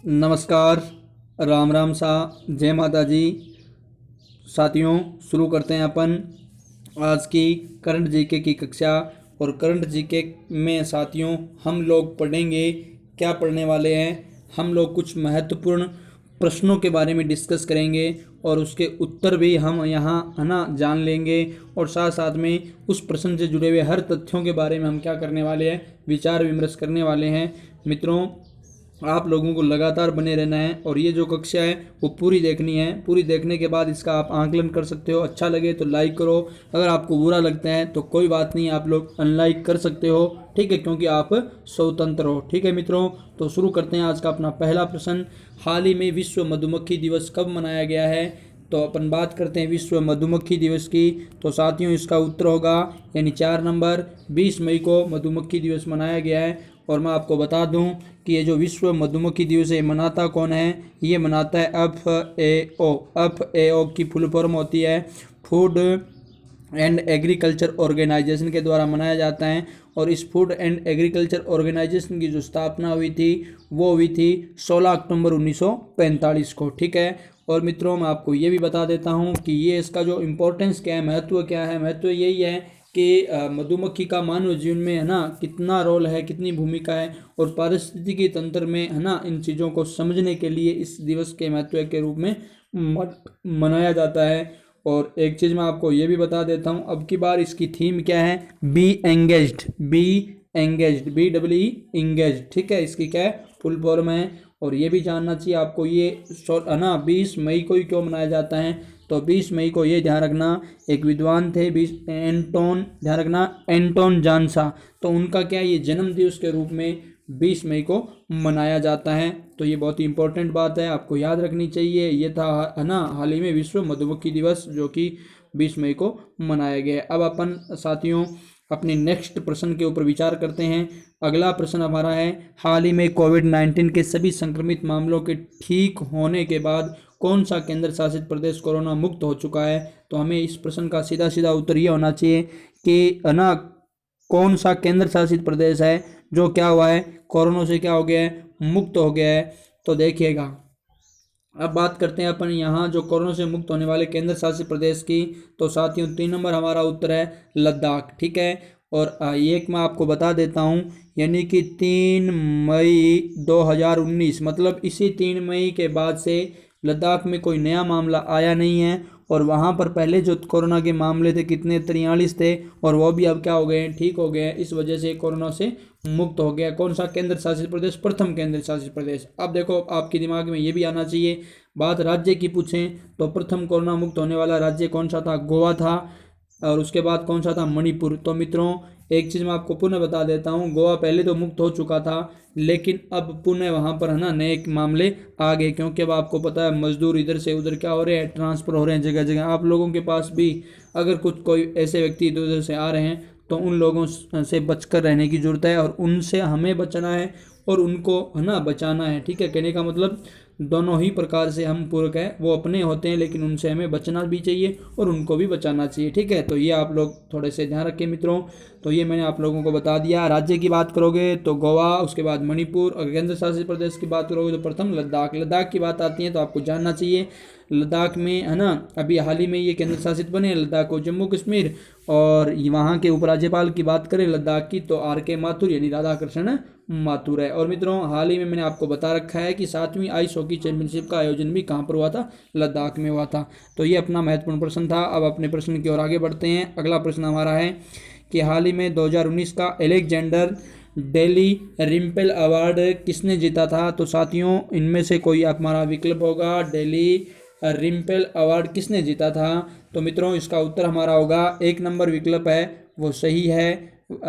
नमस्कार। राम राम सा। जय माता जी। साथियों, शुरू करते हैं अपन आज की करंट जीके की कक्षा। और करंट जीके में साथियों हम लोग पढ़ेंगे, क्या पढ़ने वाले हैं, हम लोग कुछ महत्वपूर्ण प्रश्नों के बारे में डिस्कस करेंगे और उसके उत्तर भी हम यहाँ है ना जान लेंगे। और साथ साथ में उस प्रश्न से जुड़े हुए हर तथ्यों के बारे में हम क्या करने वाले हैं, विचार विमर्श करने वाले हैं। मित्रों, आप लोगों को लगातार बने रहना है और ये जो कक्षा है वो पूरी देखनी है। पूरी देखने के बाद इसका आप आंकलन कर सकते हो। अच्छा लगे तो लाइक करो, अगर आपको बुरा लगता है तो कोई बात नहीं, आप लोग अनलाइक कर सकते हो, ठीक है, क्योंकि आप स्वतंत्र हो। ठीक है मित्रों, तो शुरू करते हैं आज का अपना पहला प्रश्न। हाल ही में विश्व मधुमक्खी दिवस कब मनाया गया है? तो अपन बात करते हैं विश्व मधुमक्खी दिवस की। तो साथियों इसका उत्तर होगा यानी 4 नंबर, 20 मई को मधुमक्खी दिवस मनाया गया है। और मैं आपको बता दूं कि ये जो विश्व मधुमक्खी दिवस है मनाता कौन है? ये मनाता है FAO। FAO की फुल फॉर्म होती है फूड एंड एग्रीकल्चर ऑर्गेनाइजेशन के द्वारा मनाया जाता है। और इस फूड एंड एग्रीकल्चर ऑर्गेनाइजेशन की जो स्थापना हुई थी वो हुई थी 16 अक्टूबर 1945 को। ठीक है। और मित्रों, मैं आपको ये भी बता देता हूँ कि ये इसका जो इम्पोर्टेंस क्या है, महत्व क्या है। महत्व यही है कि मधुमक्खी का मानव जीवन में है ना कितना रोल है, कितनी भूमिका है, और पारिस्थितिकी तंत्र में है ना इन चीज़ों को समझने के लिए इस दिवस के महत्व के रूप में मनाया जाता है। और एक चीज़ मैं आपको ये भी बता देता हूँ, अब की बार इसकी थीम क्या है? Be engaged. Be engaged, engaged. ठीक है, इसकी क्या है? फुल फॉर्म है। और ये भी जानना चाहिए आपको, ये है ना 20 मई को ही क्यों मनाया जाता है? तो 20 मई को ये ध्यान रखना, एक विद्वान थे 20 एंटोन, ध्यान रखना एंटोन जानसा, तो उनका क्या ये जन्म दिवस के रूप में 20 मई को मनाया जाता है। तो ये बहुत ही इंपॉर्टेंट बात है, आपको याद रखनी चाहिए। ये था है ना हाल ही में विश्व मधुमक्खी दिवस जो कि 20 मई को मनाया गया। अब अपन साथियों अपने नेक्स्ट प्रश्न के ऊपर विचार करते हैं। अगला प्रश्न हमारा है, हाल ही में कोविड-19 के सभी संक्रमित मामलों के ठीक होने के बाद कौन सा केंद्र शासित प्रदेश कोरोना मुक्त हो चुका है? तो हमें इस प्रश्न का सीधा सीधा उत्तर ये होना चाहिए कि है ना कौन सा केंद्र शासित प्रदेश है जो क्या हुआ है, कोरोना से क्या हो गया है, मुक्त हो गया है। तो देखिएगा, अब बात करते हैं अपन यहाँ जो कोरोना से मुक्त होने वाले केंद्र शासित प्रदेश की। तो साथियों 3 नंबर हमारा उत्तर है लद्दाख। ठीक है। और एक मैं आपको बता देता हूँ, यानी कि 3 मई 2019, मतलब इसी 3 मई के बाद से लद्दाख में कोई नया मामला आया नहीं है। और वहाँ पर पहले जो कोरोना के मामले थे कितने, 43 थे, और वो भी अब क्या हो गए हैं, ठीक हो गए हैं। इस वजह से कोरोना से मुक्त हो गया। कौन सा केंद्र शासित प्रदेश? प्रथम केंद्र शासित प्रदेश। अब देखो, आपके दिमाग में ये भी आना चाहिए, बात राज्य की पूछें तो प्रथम कोरोना मुक्त होने वाला राज्य कौन सा था? गोवा था। और उसके बाद कौन सा था? मणिपुर। तो मित्रों एक चीज़ मैं आपको पुनः बता देता हूँ, गोवा पहले तो मुक्त हो चुका था, लेकिन अब पुनः वहाँ पर है ना नए मामले आ गए, क्योंकि अब आपको पता है मजदूर इधर से उधर क्या हो रहे हैं, ट्रांसफ़र हो रहे हैं जगह जगह। आप लोगों के पास भी अगर कुछ कोई ऐसे व्यक्ति इधर उधर से आ रहे हैं तो उन लोगों से बचकर रहने की ज़रूरत है, और उनसे हमें बचना है और उनको है ना बचाना है। ठीक है, कहने का मतलब दोनों ही प्रकार से हम पूरक है, वो अपने होते हैं लेकिन उनसे हमें बचना भी चाहिए और उनको भी बचाना चाहिए। ठीक है, तो ये आप लोग थोड़े से ध्यान रखें मित्रों। तो ये मैंने आप लोगों को बता दिया। राज्य की बात करोगे तो गोवा, उसके बाद मणिपुर, और केंद्र शासित प्रदेश की बात करोगे तो प्रथम लद्दाख। लद्दाख की बात आती है तो आपको जानना चाहिए लद्दाख में है ना अभी हाल ही में ये केंद्र शासित बने, लद्दाख को जम्मू कश्मीर। और वहाँ के उपराज्यपाल की बात करें लद्दाख की तो RK माथुर यानी राधा कृष्ण माथुर है। और मित्रों हाल ही में मैंने आपको बता रखा है कि 7वीं आइस हॉकी चैंपियनशिप का आयोजन भी कहाँ पर हुआ था? लद्दाख में हुआ था। तो ये अपना महत्वपूर्ण प्रश्न था। अब अपने प्रश्न की ओर आगे बढ़ते हैं। अगला प्रश्न हमारा है कि हाल ही में 2019 का एलेक्जेंडर डेली रिम्पेल अवार्ड किसने जीता था? तो साथियों इनमें से कोई हमारा विकल्प होगा, डेली रिम्पेल अवार्ड किसने जीता था? तो मित्रों इसका उत्तर हमारा होगा 1 नंबर विकल्प है वो सही है,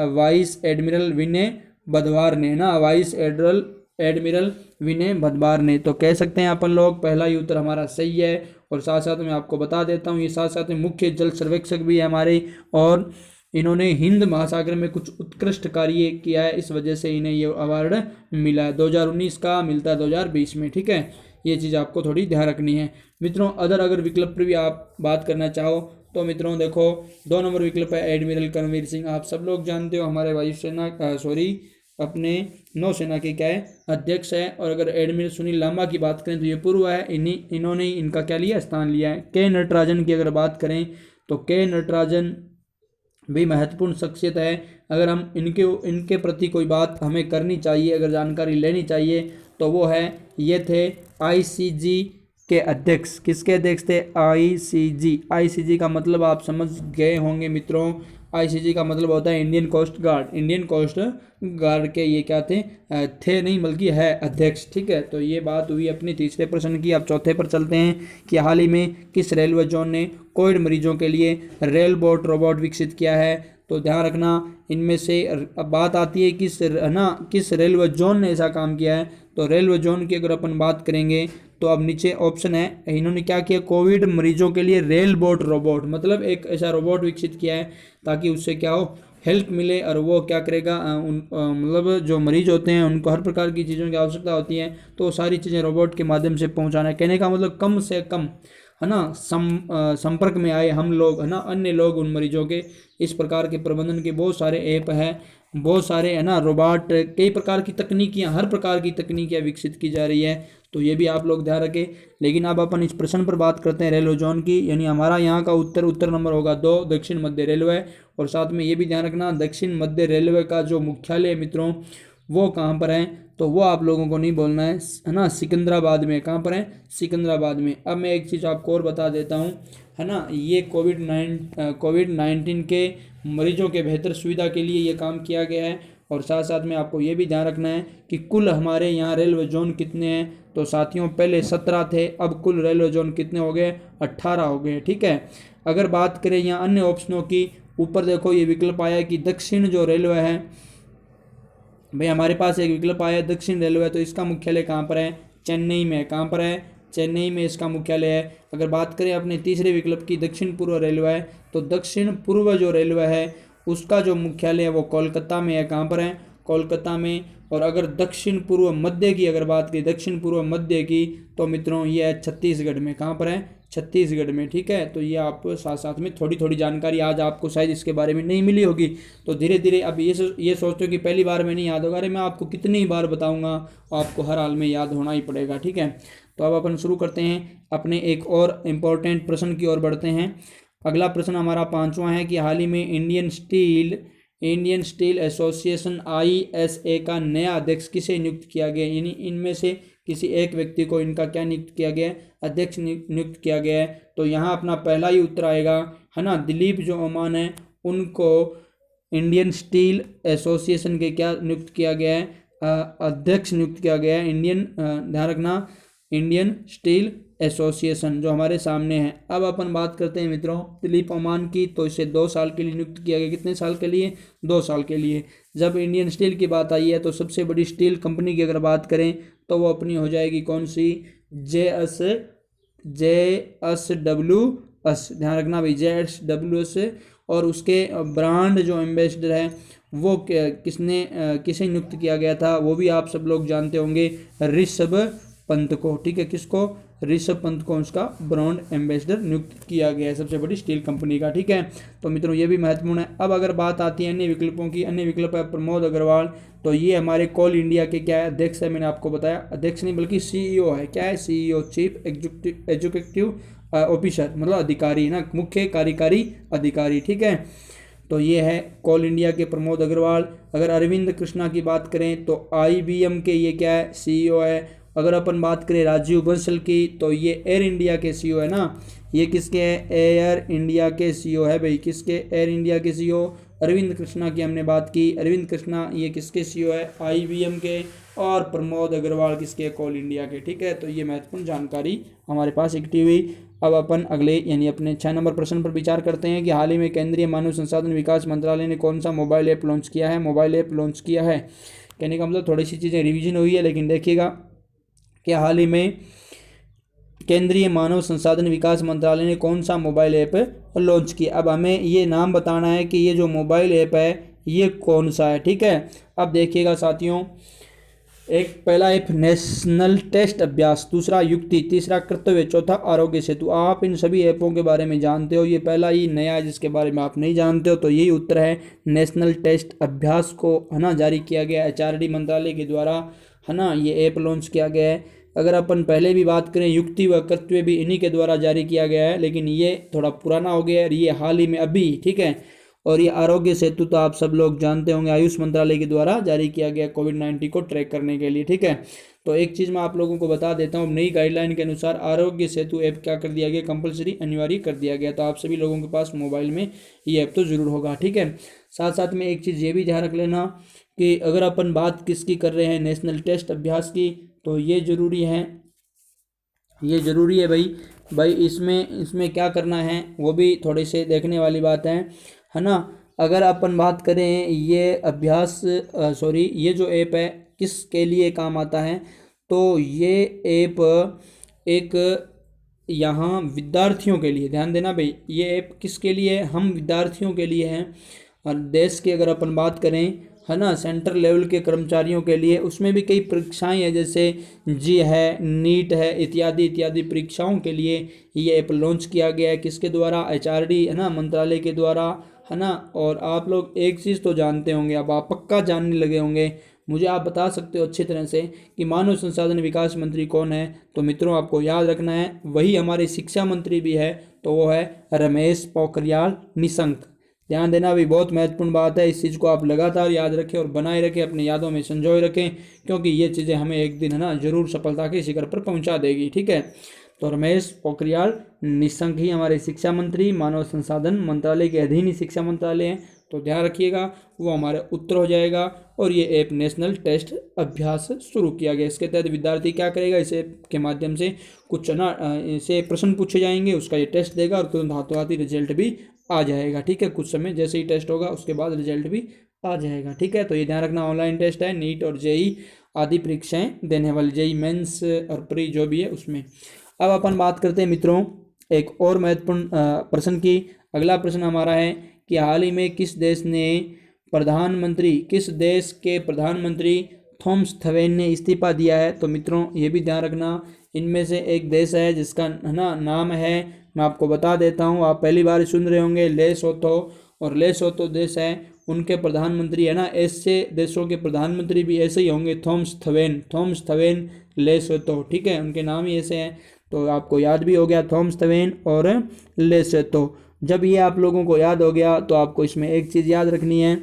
वाइस एडमिरल विनय बधवार ने ना, वाइस एडमिरल विनय बधवार ने। तो कह सकते हैं अपन लोग पहला ही उत्तर हमारा सही है। और साथ साथ में आपको बता देता हूँ ये साथ साथ में मुख्य जल सर्वेक्षक भी है हमारे, और इन्होंने हिंद महासागर में कुछ उत्कृष्ट कार्य किया है, इस वजह से इन्हें ये अवार्ड मिला है। 2019 का मिलता है 2020 में। ठीक है, ये चीज़ आपको थोड़ी ध्यान रखनी है मित्रों। अगर विकल्प पर भी आप बात करना चाहो तो मित्रों देखो 2 नंबर विकल्प है एडमिरल करमवीर सिंह। आप सब लोग जानते हो हमारे वायुसेना अपने नौसेना के क्या है, अध्यक्ष है। और अगर एडमिरल सुनील लांबा की बात करें तो ये पूर्व है, इन्होंने इनका क्या लिया, स्थान लिया है। के नटराजन की अगर बात करें तो के नटराजन भी महत्वपूर्ण शख्सियत है। अगर हम इनके प्रति कोई बात हमें करनी चाहिए, अगर जानकारी लेनी चाहिए तो वो है, ये थे आईसीजी के अध्यक्ष। किसके अध्यक्ष थे, आईसीजी। आईसीजी का मतलब आप समझ गए होंगे मित्रों, आईसीजी का मतलब होता है Indian coast guard. Indian coast guard के ये क्या थे नहीं बल्कि है अध्यक्ष, ठीक है। तो ये बात हुई अपनी तीसरे प्रश्न की। अब चौथे पर चलते हैं कि हाल ही में किस रेलवे जोन ने कोविड मरीजों के लिए रेलबोट रोबोट विकसित किया है। तो ध्यान रखना, इनमें से अब बात आती है किस रेलवे जोन ने ऐसा काम किया है। तो रेलवे जोन की अगर अपन बात करेंगे तो अब नीचे ऑप्शन है, इन्होंने क्या किया, कोविड मरीजों के लिए रेल बोट रोबोट, मतलब एक ऐसा रोबोट विकसित किया है ताकि उससे क्या हो, हेल्प मिले। और वो क्या करेगा, मतलब जो मरीज होते हैं उनको हर प्रकार की चीज़ों की आवश्यकता होती है, तो सारी चीज़ें रोबोट के माध्यम से पहुंचाना है। कहने का मतलब कम से कम है ना संपर्क में आए हम लोग, है ना, अन्य लोग उन मरीजों के। इस प्रकार के प्रबंधन के बहुत सारे ऐप हैं, बहुत सारे है ना रोबोट, कई प्रकार की तकनीकियाँ, हर प्रकार की तकनीकियाँ विकसित की जा रही है। तो ये भी आप लोग ध्यान रखें। लेकिन अब अपन इस प्रश्न पर बात करते हैं रेलवे जोन की, यानी हमारा यहाँ का उत्तर नंबर होगा 2, दक्षिण मध्य रेलवे। और साथ में ये भी ध्यान रखना, दक्षिण मध्य रेलवे का जो मुख्यालय है मित्रों वो कहाँ पर है, तो वो आप लोगों को नहीं बोलना है ना, सिकंदराबाद में। कहाँ पर है, सिकंदराबाद में। अब मैं एक चीज़ आपको और बता देता हूँ, है ना, ये कोविड-19 के मरीजों के बेहतर सुविधा के लिए ये काम किया गया है। और साथ साथ में आपको ये भी ध्यान रखना है कि कुल हमारे यहाँ रेलवे जोन कितने हैं। तो साथियों पहले 17 थे, अब कुल रेलवे जोन कितने हो गए, 18 हो गए, ठीक है। अगर बात करें यहाँ अन्य ऑप्शनों की, ऊपर देखो ये विकल्प आया है कि दक्षिण जो रेलवे है, भाई हमारे पास एक विकल्प आया है दक्षिण रेलवे, तो इसका मुख्यालय कहाँ पर है, चेन्नई में। कहाँ पर है, चेन्नई में इसका मुख्यालय है। अगर बात करें अपने तीसरे विकल्प की, दक्षिण पूर्व रेलवे है, तो दक्षिण पूर्व जो रेलवे है उसका जो मुख्यालय है वो कोलकाता में है। कहाँ पर है, कोलकाता में। और अगर दक्षिण पूर्व मध्य की अगर बात की, दक्षिण पूर्व मध्य की, तो मित्रों ये है छत्तीसगढ़ में। कहाँ पर है, छत्तीसगढ़ में, ठीक है। तो ये आप साथ साथ में थोड़ी थोड़ी जानकारी आज आपको शायद इसके बारे में नहीं मिली होगी, तो धीरे धीरे अब ये सोचते हो कि पहली बार में नहीं याद होगा, अरे मैं आपको कितनी बार बताऊंगा, आपको हर हाल में याद होना ही पड़ेगा, ठीक है। तो अब अपन शुरू करते हैं अपने एक और इम्पोर्टेंट प्रश्न की ओर बढ़ते हैं। अगला प्रश्न हमारा 5वां है कि हाल ही में इंडियन स्टील एसोसिएशन ISA का नया अध्यक्ष किसे नियुक्त किया गया, यानी इनमें से किसी एक व्यक्ति को इनका क्या नियुक्त किया गया है, अध्यक्ष नियुक्त किया गया है। तो यहाँ अपना पहला ही उत्तर आएगा, है ना, दिलीप जो ओमान है उनको इंडियन स्टील एसोसिएशन के क्या नियुक्त किया गया है, अध्यक्ष नियुक्त किया गया है। ध्यान रखना, इंडियन स्टील एसोसिएशन जो हमारे सामने है। अब अपन बात करते हैं मित्रों दिलीप ओमान की, तो इसे 2 साल के लिए नियुक्त किया गया। कितने साल के लिए, 2 साल के लिए। जब इंडियन स्टील की बात आई है तो सबसे बड़ी स्टील कंपनी की अगर बात करें तो वो अपनी हो जाएगी कौन सी, JSW। ध्यान रखना भाई, JSW। और उसके ब्रांड जो एम्बेसडर है वो किसे नियुक्त किया गया था, वो भी आप सब लोग जानते होंगे, ऋषभ पंत को, ठीक है। किसको, ऋषभ पंत को उसका ब्रांड एम्बेसडर नियुक्त किया गया है सबसे बड़ी स्टील कंपनी का, ठीक है। तो मित्रों ये भी महत्वपूर्ण है। अब अगर बात आती है अन्य विकल्पों की, अन्य विकल्प है प्रमोद अग्रवाल, तो ये हमारे कोल इंडिया के क्या है, अध्यक्ष है। मैंने आपको बताया अध्यक्ष नहीं बल्कि CEO है। क्या है, CEO, चीफ एग्जीक्यूटिव ऑफिसर, मतलब अधिकारी ना, मुख्य कार्यकारी अधिकारी, ठीक है। तो ये है कोल इंडिया के प्रमोद अग्रवाल। अगर अरविंद कृष्णा की बात करें तो IBM के ये क्या है, CEO है। अगर अपन बात करें राजीव बंसल की, तो ये एयर इंडिया के CEO है ना। ये किसके हैं, एयर इंडिया के CEO है भाई, किसके, एयर इंडिया के CEO। अरविंद कृष्णा की हमने बात की, अरविंद कृष्णा ये किसके CEO है, IBM के। और प्रमोद अग्रवाल किसके, कोल इंडिया के, ठीक है। तो ये महत्वपूर्ण जानकारी हमारे पास इकट्ठी हुई। अब अपन अगले यानी अपने 6 नंबर प्रश्न पर विचार करते हैं कि हाल ही में केंद्रीय मानव संसाधन विकास मंत्रालय ने कौन सा मोबाइल ऐप लॉन्च किया है। कहने का मतलब थोड़ी सी चीज़ें रिवीजन हुई है, लेकिन देखिएगा कि हाल ही में केंद्रीय मानव संसाधन विकास मंत्रालय ने कौन सा मोबाइल ऐप लॉन्च किया। अब हमें ये नाम बताना है कि ये जो मोबाइल ऐप है ये कौन सा है, ठीक है। अब देखिएगा साथियों, एक पहला ऐप नेशनल टेस्ट अभ्यास, दूसरा युक्ति, तीसरा कर्तव्य, चौथा आरोग्य सेतु। आप इन सभी ऐपों के बारे में जानते हो, ये पहला ही नया है जिसके बारे में आप नहीं जानते हो, तो यही उत्तर है। नेशनल टेस्ट अभ्यास को है ना जारी किया गया HRD मंत्रालय के द्वारा, है ना, ये ऐप लॉन्च किया गया है। अगर अपन पहले भी बात करें, युक्ति व कर्तव्य भी इन्हीं के द्वारा जारी किया गया है, लेकिन ये थोड़ा पुराना हो गया है और ये हाल ही में अभी, ठीक है। और ये आरोग्य सेतु तो आप सब लोग जानते होंगे, आयुष मंत्रालय के द्वारा जारी किया गया कोविड-19 को ट्रैक करने के लिए, ठीक है। तो एक चीज़ मैं आप लोगों को बता देता हूँ, नई गाइडलाइन के अनुसार आरोग्य सेतु ऐप क्या कर दिया गया, कंपलसरी, अनिवार्य कर दिया गया। तो आप सभी लोगों के पास मोबाइल में ये ऐप तो ज़रूर होगा, ठीक है। साथ साथ में एक चीज़ ये भी ध्यान रख लेना कि अगर अपन बात किसकी कर रहे हैं, नेशनल टेस्ट अभ्यास की, तो ये ज़रूरी है, ये ज़रूरी है भाई इसमें क्या करना है वो भी थोड़ी से देखने वाली बात है ना। अगर अपन बात करें ये अभ्यास ये जो ऐप है किसके लिए काम आता है, तो ये ऐप एक यहाँ विद्यार्थियों के लिए, ध्यान देना भाई, ये ऐप किसके लिए है, हम विद्यार्थियों के लिए हैं। और देश की अगर अपन बात करें, है ना, सेंट्रल लेवल के कर्मचारियों के लिए, उसमें भी कई परीक्षाएं हैं, जैसे जी है, नीट है, इत्यादि इत्यादि परीक्षाओं के लिए ये ऐप लॉन्च किया गया है। किसके द्वारा, HRD, है ना, मंत्रालय के द्वारा, है ना। और आप लोग एक चीज़ तो जानते होंगे, अब आप पक्का जानने लगे होंगे, मुझे आप बता सकते हो अच्छी तरह से कि मानव संसाधन विकास मंत्री कौन है। तो मित्रों आपको याद रखना है, वही हमारे शिक्षा मंत्री भी है, तो वो है रमेश पोखरियाल निशंक। ध्यान देना भी बहुत महत्वपूर्ण बात है, इस चीज़ को आप लगातार याद रखें और बनाए रखें, अपनी यादों में संजोए रखें, क्योंकि ये चीज़ें हमें एक दिन, है ना, जरूर सफलता के शिखर पर पहुंचा देगी, ठीक है। तो रमेश पोखरियाल निशंक ही हमारे शिक्षा मंत्री, मानव संसाधन मंत्रालय के अधीन ही शिक्षा मंत्रालय है, तो ध्यान रखिएगा, वो हमारे उत्तर हो जाएगा। और ये ऐप नेशनल टेस्ट अभ्यास शुरू किया गया, इसके तहत विद्यार्थी क्या करेगा, इस ऐप के माध्यम से कुछ ना इसे प्रश्न पूछे जाएंगे, उसका ये टेस्ट देगा और तुरंत हाथों हाथ ही रिजल्ट भी आ जाएगा, ठीक है। कुछ समय जैसे ही टेस्ट होगा उसके बाद रिजल्ट भी आ जाएगा, ठीक है। तो ये ध्यान रखना, ऑनलाइन टेस्ट है, नीट और जेई आदि परीक्षाएं देने वाली, जेई मेंस और प्री जो भी है उसमें। अब अपन बात करते हैं मित्रों एक और महत्वपूर्ण प्रश्न की। अगला प्रश्न हमारा है कि हाल ही में किस देश के प्रधानमंत्री थॉमस थवेन ने इस्तीफा दिया है। तो मित्रों ये भी ध्यान रखना, इनमें से एक देश है जिसका, है ना, नाम है, मैं आपको बता देता हूँ, आप पहली बार सुन रहे होंगे, लेसोथो। और लेसोथो देश है, उनके प्रधानमंत्री, है ना, ऐसे देशों के प्रधानमंत्री भी ऐसे ही होंगे, थॉमस थवेन लेसोथो, ठीक है, उनके नाम ही ऐसे हैं। तो आपको याद भी हो गया थॉमस थवेन और लेसोथो। जब ये आप लोगों को याद हो गया तो आपको इसमें एक चीज़ याद रखनी है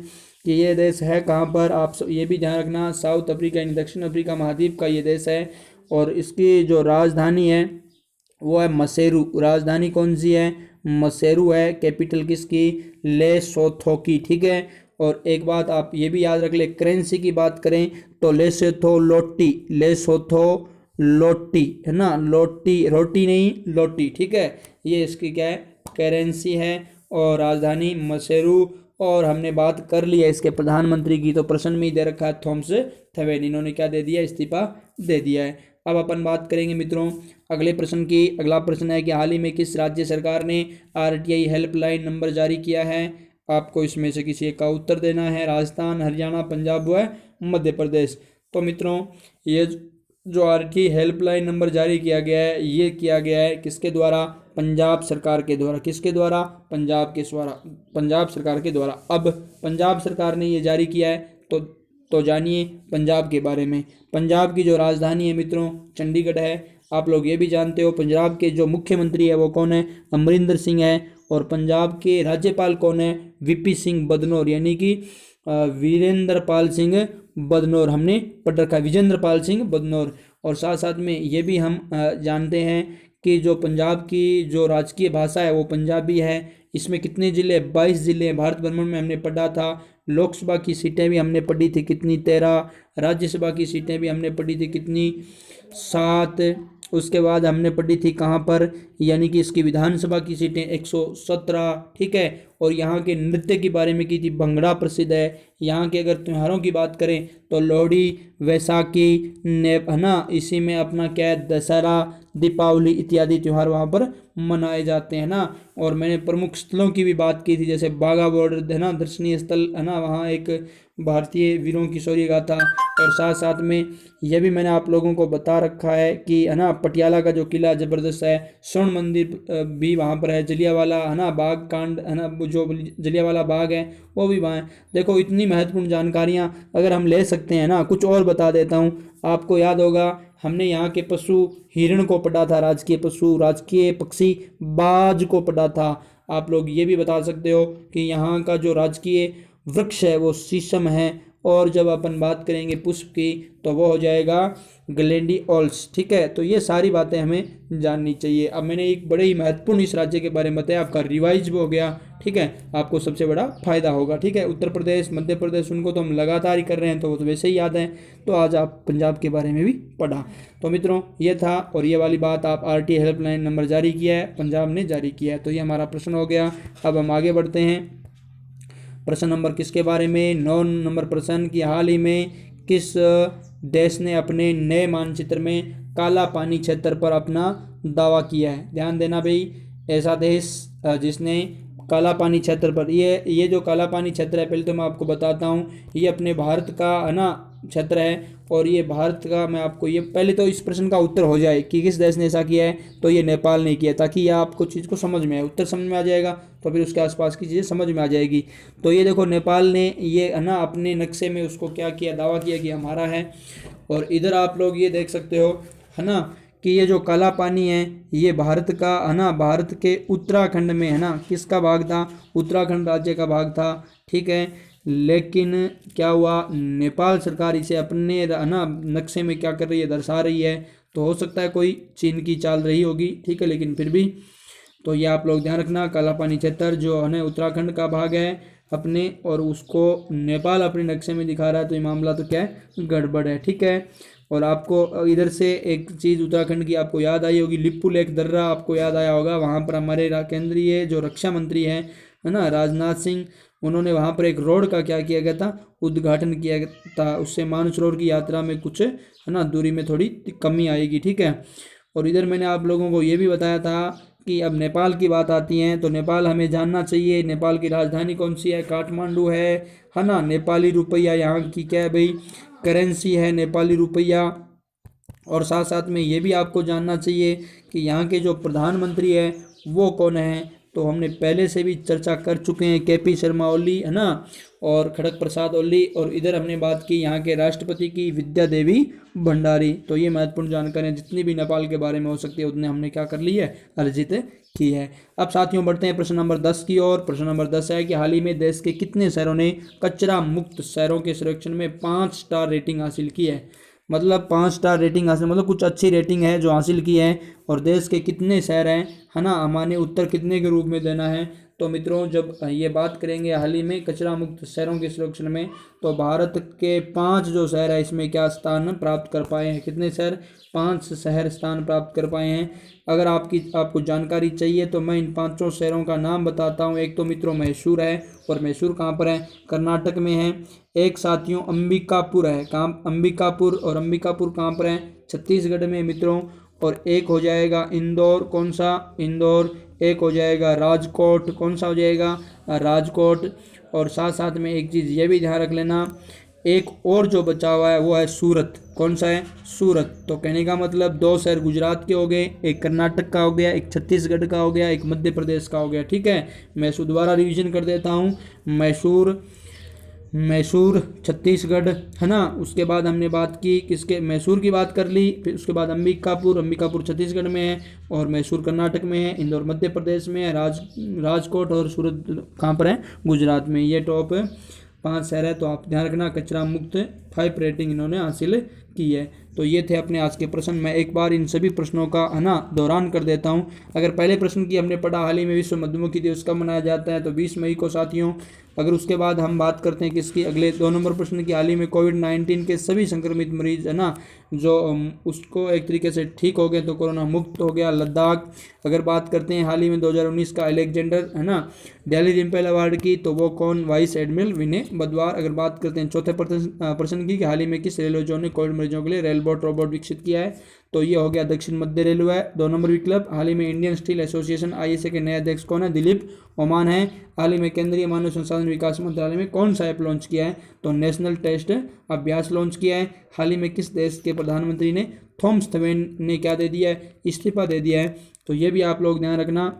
कि ये देश है कहाँ पर, आप ये भी ध्यान रखना, साउथ अफ्रीका यानी दक्षिण अफ्रीका महाद्वीप का ये देश है। और इसकी जो राजधानी है वो है मसेरू। राजधानी कौन सी है, मसेरू है। कैपिटल किसकी, लेसोथो की, ठीक है। और एक बात आप ये भी याद रख ले, करेंसी की बात करें तो लेसोथो लोटी, है ना, लोटी, रोटी नहीं लोटी, ठीक है। ये इसकी क्या है, करेंसी है। और राजधानी मसेरू। और हमने बात कर ली है इसके प्रधानमंत्री की, तो प्रश्न में ही दे रखा है थॉमस थवेन, इन्होंने क्या दे दिया, इस्तीफा दे दिया है। अब अपन बात करेंगे मित्रों अगले प्रश्न की। अगला प्रश्न है कि हाल ही में किस राज्य सरकार ने RTI हेल्पलाइन नंबर जारी किया है। आपको इसमें से किसी एक का उत्तर देना है, राजस्थान, हरियाणा, पंजाब व मध्य प्रदेश। तो मित्रों ये जो RTI हेल्पलाइन नंबर जारी किया गया है, ये किया गया है किसके द्वारा, पंजाब सरकार के द्वारा। किसके द्वारा, पंजाब सरकार के द्वारा। अब पंजाब सरकार ने ये जारी किया है, तो जानिए पंजाब के बारे में। पंजाब की जो राजधानी है मित्रों चंडीगढ़ है। आप लोग ये भी जानते हो पंजाब के जो मुख्यमंत्री है वो कौन है, अमरिंदर सिंह है। और पंजाब के राज्यपाल कौन है, VP सिंह बदनौर, यानी कि वीरेंद्र पाल सिंह बदनौर, हमने पढ़ रखा है विजेंद्र पाल सिंह बदनौर। और साथ साथ में ये भी हम जानते हैं कि जो पंजाब की जो राजकीय भाषा है वो पंजाबी है। इसमें कितने ज़िले, 22 ज़िले, भारत भ्रमण में हमने पढ़ा था। लोकसभा की सीटें भी हमने पढ़ी थी कितनी, 13। राज्यसभा की सीटें भी हमने पढ़ी थी कितनी, 7। उसके बाद हमने पढ़ी थी कहाँ पर, यानी कि इसकी विधानसभा की सीटें 117, ठीक है। और यहाँ के नृत्य के बारे में की थी। भंगड़ा प्रसिद्ध है। यहाँ के अगर त्योहारों की बात करें तो लोहड़ी, वैसाखी, ने है ना, इसी में अपना क्या है, दशहरा, दीपावली इत्यादि त्यौहार वहाँ पर मनाए जाते हैं ना। और मैंने प्रमुख स्थलों की भी बात की थी, जैसे बाघा बॉर्डर है ना, दर्शनीय स्थल है ना, वहाँ एक भारतीय वीरों की शौर्य गाथा। और साथ साथ में यह भी मैंने आप लोगों को बता रखा है कि है ना, पटियाला का जो किला ज़बरदस्त है, स्वर्ण मंदिर भी वहाँ पर है, जलियांवाला है ना बाग कांड है ना, जो जलियांवाला बाग है वो भी वहाँ है। देखो इतनी महत्वपूर्ण जानकारियाँ अगर हम ले सकते हैं ना। कुछ और बता देता हूँ, आपको याद होगा हमने यहाँ के पशु हिरण को पढ़ा था, राजकीय पशु, राजकीय पक्षी बाज को पढ़ा था। आप लोग ये भी बता सकते हो कि यहाँ का जो राजकीय वृक्ष है वो शीशम है। और जब अपन बात करेंगे पुष्प की तो वो हो जाएगा ग्लेडियोलस। ठीक है, तो ये सारी बातें हमें जाननी चाहिए। अब मैंने एक बड़े ही महत्वपूर्ण इस राज्य के बारे में बताया, आपका रिवाइज भी हो गया। ठीक है, आपको सबसे बड़ा फायदा होगा। ठीक है, उत्तर प्रदेश, मध्य प्रदेश, उनको तो हम लगातार ही कर रहे हैं तो वो तो वैसे ही याद है। तो आज आप पंजाब के बारे में भी पढ़ा। तो मित्रों ये था, और ये वाली बात आप RTA हेल्पलाइन नंबर जारी किया है, पंजाब ने जारी किया है। तो ये हमारा प्रश्न हो गया। अब हम आगे बढ़ते हैं। प्रश्न नंबर किसके बारे में, 9 नंबर प्रश्न की, हाल ही में किस देश ने अपने नए मानचित्र में काला पानी क्षेत्र पर अपना दावा किया है। ध्यान देना भाई, ऐसा देश जिसने काला पानी क्षेत्र पर, ये जो काला पानी क्षेत्र है, पहले तो मैं आपको बताता हूँ, ये अपने भारत का है ना क्षेत्र है। और ये भारत का, मैं आपको ये पहले तो इस प्रश्न का उत्तर हो जाए कि किस देश ने ऐसा किया है, तो ये नेपाल ने किया, ताकि ये आपको चीज़ को समझ में आए। उत्तर समझ में आ जाएगा तो फिर उसके आसपास की चीज़ें समझ में आ जाएगी। तो ये देखो नेपाल ने ये है ना अपने नक्शे में उसको क्या किया, दावा किया कि हमारा है। और इधर आप लोग ये देख सकते हो है ना कि ये जो काला पानी है ये भारत का है ना, भारत के उत्तराखंड में है ना, किसका भाग था, उत्तराखंड राज्य का भाग था। ठीक है, लेकिन क्या हुआ, नेपाल सरकार इसे अपने है ना नक्शे में क्या कर रही है, दर्शा रही है। तो हो सकता है कोई चीन की चाल रही होगी। ठीक है, लेकिन फिर भी तो ये आप लोग ध्यान रखना, काला पानी क्षेत्र जो है उत्तराखंड का भाग है अपने, और उसको नेपाल अपने नक्शे में दिखा रहा है। तो ये मामला तो क्या है, गड़बड़ है। ठीक है, और आपको इधर से एक चीज़ उत्तराखंड की आपको याद आई होगी, लिप्पू लेक दर्रा आपको याद आया होगा। वहाँ पर हमारे केंद्रीय जो रक्षा मंत्री है ना, राजनाथ सिंह, उन्होंने वहाँ पर एक रोड का क्या किया गया था, उद्घाटन किया गया था। उससे मानसरोवर की यात्रा में कुछ है ना दूरी में थोड़ी कमी आएगी। ठीक है, और इधर मैंने आप लोगों को ये भी बताया था कि अब नेपाल की बात आती है तो नेपाल हमें जानना चाहिए, नेपाल की राजधानी कौन सी है, काठमांडू है ना। नेपाली रुपया यहाँ की क्या है भाई, करेंसी है नेपाली रुपया। और साथ साथ में ये भी आपको जानना चाहिए कि यहाँ के जो प्रधानमंत्री है वो कौन है। तो हमने पहले से भी चर्चा कर चुके हैं, KP शर्मा ओली है ना, और खड़ग प्रसाद ओली। और इधर हमने बात की यहाँ के राष्ट्रपति की, विद्या देवी भंडारी। तो ये महत्वपूर्ण जानकारियाँ जितनी भी नेपाल के बारे में हो सकती है उतने हमने क्या कर ली है, अर्जित की है। अब साथियों बढ़ते हैं प्रश्न नंबर 10 की ओर। प्रश्न नंबर 10 है कि हाल ही में देश के कितने शहरों ने कचरा मुक्त शहरों के सर्वेक्षण में 5 स्टार रेटिंग हासिल की है। मतलब 5 स्टार रेटिंग हासिल, मतलब कुछ अच्छी रेटिंग है जो हासिल की है। और देश के कितने शहर हैं है ना, हमारे उत्तर कितने के रूप में देना है। तो मित्रों जब ये बात करेंगे हाल ही में कचरा मुक्त शहरों के सर्वेक्षण में, तो भारत के 5 जो शहर है इसमें क्या स्थान प्राप्त कर पाए हैं, कितने शहर, 5 शहर स्थान प्राप्त कर पाए हैं। अगर आपको जानकारी चाहिए तो मैं इन 5 शहरों का नाम बताता हूँ। एक तो मित्रों मैसूर है, और मैसूर कहाँ पर है, कर्नाटक में है। एक साथियों अंबिकापुर है, कहाँ, अंबिकापुर, और अंबिकापुर कहाँ पर है, छत्तीसगढ़ में मित्रों। और एक हो जाएगा इंदौर, कौन सा, इंदौर। एक हो जाएगा राजकोट, कौन सा हो जाएगा, राजकोट। और साथ साथ में एक चीज़ ये भी ध्यान रख लेना, एक और जो बचा हुआ है वो है सूरत, कौन सा है, सूरत। तो कहने का मतलब 2 शहर गुजरात के हो गए, एक कर्नाटक का हो गया, एक छत्तीसगढ़ का हो गया, एक मध्य प्रदेश का हो गया। ठीक है, मैं दोबारा रिवीजन कर देता हूँ, मैसूर छत्तीसगढ़ है ना। उसके बाद हमने बात की किसके, मैसूर की बात कर ली। फिर उसके बाद अंबिकापुर छत्तीसगढ़ में है, और मैसूर कर्नाटक में है, इंदौर मध्य प्रदेश में है, राजकोट और सूरत कहाँ पर है, गुजरात में। ये टॉप 5 शहर है। तो आप ध्यान रखना, कचरा मुक्त 5 रेटिंग इन्होंने हासिल की है। तो ये थे अपने आज के प्रश्न। मैं एक बार इन सभी प्रश्नों का है ना दोहरान कर देता हूँ। अगर पहले प्रश्न की हमने पढ़ा, हाल ही में विश्व मधुमक्खी दिवस कब मनाया जाता है, तो 20 मई को साथियों। अगर उसके बाद हम बात करते हैं किसकी, अगले 2 नंबर प्रश्न की, हाल ही में कोविड-19 के सभी संक्रमित मरीज है ना जो उसको एक तरीके से ठीक हो गए, तो कोरोना मुक्त हो गया लद्दाख। अगर बात करते हैं हाल ही में 2019 का अलेक्जेंडर है ना दिल्ली रिम्पेल अवार्ड की, तो वो कौन, वाइस एडमिरल विनय बदवार। अगर बात करते हैं चौथे प्रश्न की कि हाल ही में किस रेलवे जोन ने कोविड मरीजों के लिए रेलबोट रोबोट विकसित किया है, तो ये हो गया दक्षिण मध्य रेलवे। 2 नंबर विकल्प, हाल ही में इंडियन स्टील एसोसिएशन ISA के नए अध्यक्ष कौन है, दिलीप ओमान है। हाल ही में केंद्रीय मानव संसाधन विकास मंत्रालय में कौन सा ऐप लॉन्च किया है, तो नेशनल टेस्ट अभ्यास लॉन्च किया है। हाल ही में किस देश के प्रधानमंत्री ने थॉमस थवेन ने क्या दे दिया है, इस्तीफा दे दिया है। तो ये भी आप लोग ध्यान रखना,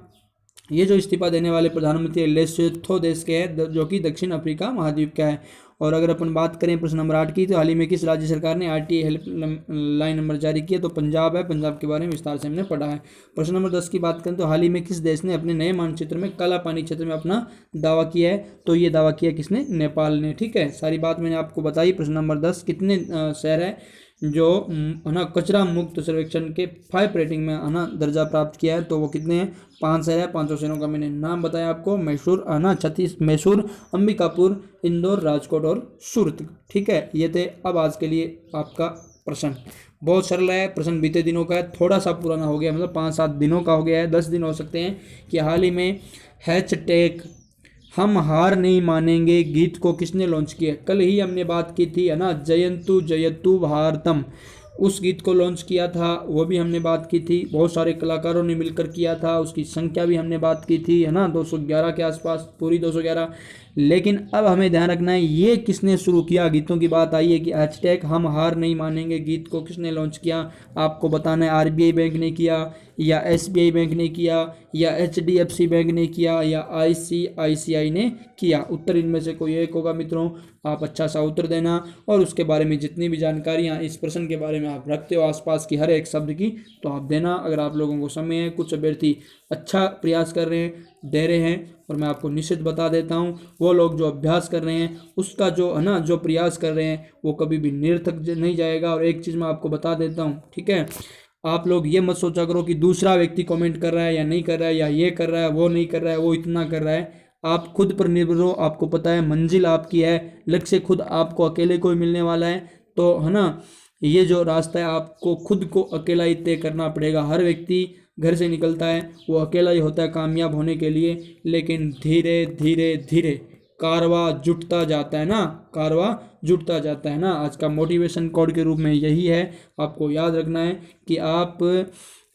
ये जो इस्तीफा देने वाले प्रधानमंत्री लेसोथो देश के हैं, जो कि दक्षिण अफ्रीका महाद्वीप का है। और अगर अपन बात करें प्रश्न नंबर 8 की, तो हाल ही में किस राज्य सरकार ने RTA हेल्पलाइन नंबर जारी किया, तो पंजाब है। पंजाब के बारे में विस्तार से हमने पढ़ा है। प्रश्न नंबर 10 की बात करें, तो हाल ही में किस देश ने अपने नए मानचित्र में काला पानी क्षेत्र में अपना दावा किया है, तो ये दावा किया किसने, नेपाल ने। ठीक है, सारी बात मैंने आपको बताई। प्रश्न नंबर 10, कितने शहर है जो है ना कचरा मुक्त सर्वेक्षण के 5 रेटिंग में है ना दर्जा प्राप्त किया है, तो वो कितने हैं, 5 शहर है। 5 शहरों का मैंने नाम बताया आपको, मैसूर है ना मैसूर, अंबिकापुर, इंदौर, राजकोट और सूरत। ठीक है, ये थे अब आज के लिए आपका प्रश्न। बहुत सरल है प्रश्न, बीते दिनों का है, थोड़ा सा पुराना हो गया, मतलब 5-7 दिनों का हो गया है, 10 दिन हो सकते हैं। कि हाल ही में हैशटैग हम हार नहीं मानेंगे गीत को किसने लॉन्च किया, कल ही हमने बात की थी है ना, जयंतु जयतु भारतम, उस गीत को लॉन्च किया था, वो भी हमने बात की थी। बहुत सारे कलाकारों ने मिलकर किया था, उसकी संख्या भी हमने बात की थी है ना, 211 के आसपास, पूरी 211। लेकिन अब हमें ध्यान रखना है ये किसने शुरू किया, गीतों की बात आई है कि हैशटैग हम हार नहीं मानेंगे गीत को किसने लॉन्च किया। आपको बताना है RBI बैंक ने किया, या SBI बैंक ने किया, या HDFC बैंक ने किया, या ICICI ने किया। उत्तर इनमें से कोई एक होगा मित्रों, आप अच्छा सा उत्तर देना। और उसके बारे में जितनी भी जानकारियाँ इस प्रश्न के बारे में आप रखते हो आसपास की हर एक शब्द की, तो आप देना। अगर आप लोगों को समय है, कुछ अभ्यर्थी अच्छा प्रयास कर रहे हैं, दे रहे हैं, और मैं आपको निश्चित बता देता हूँ वो लोग जो अभ्यास कर रहे हैं उसका जो है ना जो प्रयास कर रहे हैं वो कभी भी निरर्थक नहीं जाएगा। और एक चीज़ मैं आपको बता देता हूँ, ठीक है, आप लोग ये मत सोचा करो कि दूसरा व्यक्ति कमेंट कर रहा है या नहीं कर रहा है, या ये कर रहा है वो नहीं कर रहा है, वो इतना कर रहा है। आप खुद पर निर्भर हो, आपको पता है मंजिल आपकी है, लक्ष्य खुद आपको अकेले को ही मिलने वाला है। तो है ना, ये जो रास्ता है आपको खुद को अकेला ही तय करना पड़ेगा। हर व्यक्ति घर से निकलता है वो अकेला ही होता है कामयाब होने के लिए, लेकिन धीरे धीरे धीरे कारवा जुटता जाता है ना, कारवा जुटता जाता है ना। आज का मोटिवेशन कोड के रूप में यही है, आपको याद रखना है कि आप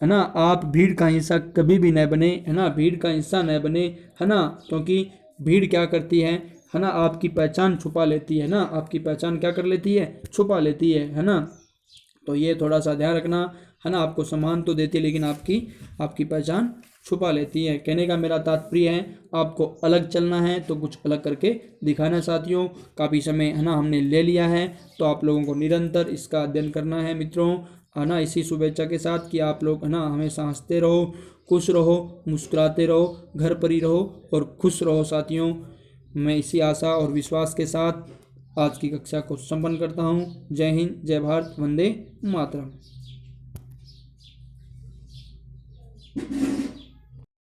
है ना, आप भीड़ का हिस्सा कभी भी न बने, है ना, भीड़ का हिस्सा न बने, है ना, क्योंकि भीड़ क्या करती है ना, आपकी पहचान छुपा लेती है ना, आपकी पहचान क्या कर लेती है, छुपा लेती है ना। तो ये थोड़ा सा ध्यान रखना, है ना, आपको सम्मान तो देती है लेकिन आपकी पहचान छुपा लेती है। कहने का मेरा तात्पर्य है आपको अलग चलना है तो कुछ अलग करके दिखाना। साथियों, काफ़ी समय है ना हमने ले लिया है, तो आप लोगों को निरंतर इसका अध्ययन करना है मित्रों, है ना, इसी शुभेच्छा के साथ कि आप लोग है ना हमेशा हंसते रहो, खुश रहो, मुस्कुराते रहो, घर पर ही रहो और खुश रहो। साथियों, मैं इसी आशा और विश्वास के साथ आज की कक्षा को संपन्न करता हूँ। जय हिंद, जय भारत, वंदे मातरम।